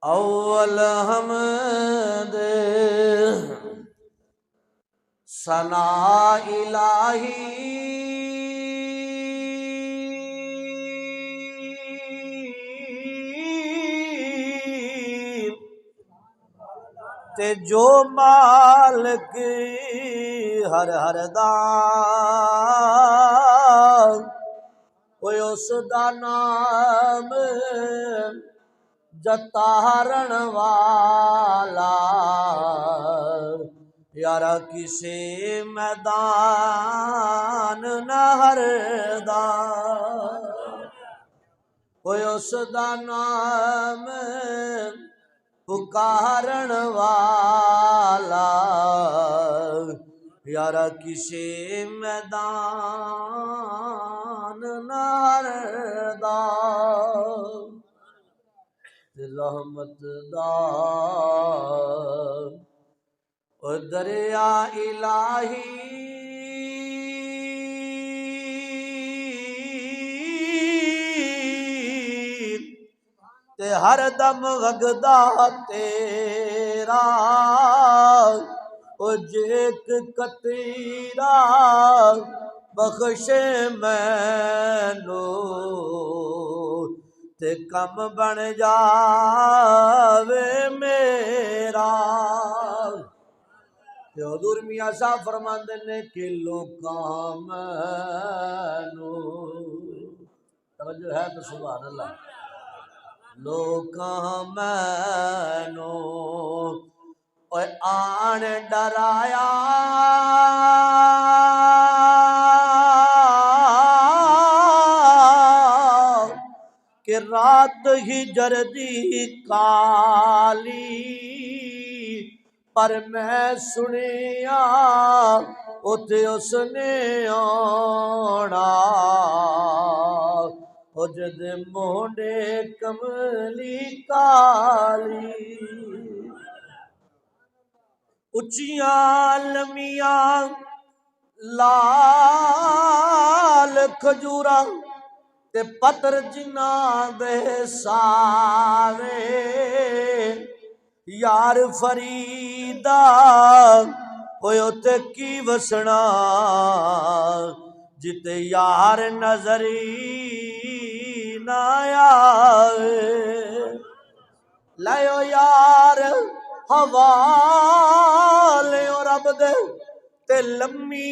अव्वल हमद सना इलाही ते जो मालिक हर हर दा उसदा नाम जतारण वाला यारा किसे मैदान न हरदा कोई उसदा नाम पुकारन वाला यारा किसे मैदान न हरदा रहमत दा ओ दरिया इलाही ते हर दम वगदा तेरा ओ जेक कतीरा बख्शे मैनू ते कम बन जावे मेरा। ते हुजूर मियां साहब फरमांदे ने कि लोकां मैनू तवज्जो है तो सुभान अल्लाह लोकां मैनू ओए आन डराया कि रात ही जरदी काली पर मैं सुनिया उते उसने आना जद मोहडे कमली काली उचियां लमियां लाल खजूरा ते पत्थर जिन्ना दे सावे यार फरीदा होए उते की वसना जिते यार नजरी ना आवे लायो यार हवाले रब दे ते लम्मी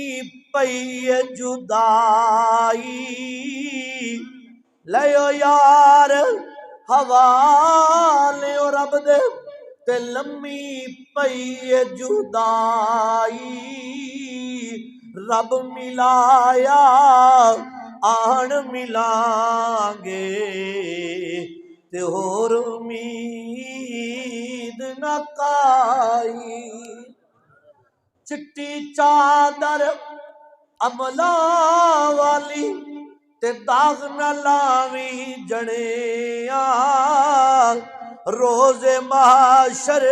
पई जुदाई लयो यार हवाले रब दे ते लम्मी पई जुदाई रब मिलाया आन मिलांगे ते होर उम्मीद न काई चिट्टी चादर अमला वाली ते दाग न लावी जनेया रोज़े महशर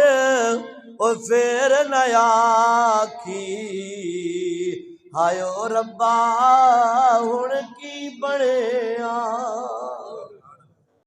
ओ फेर न आखी हायो रब्बा हुण की बणिया।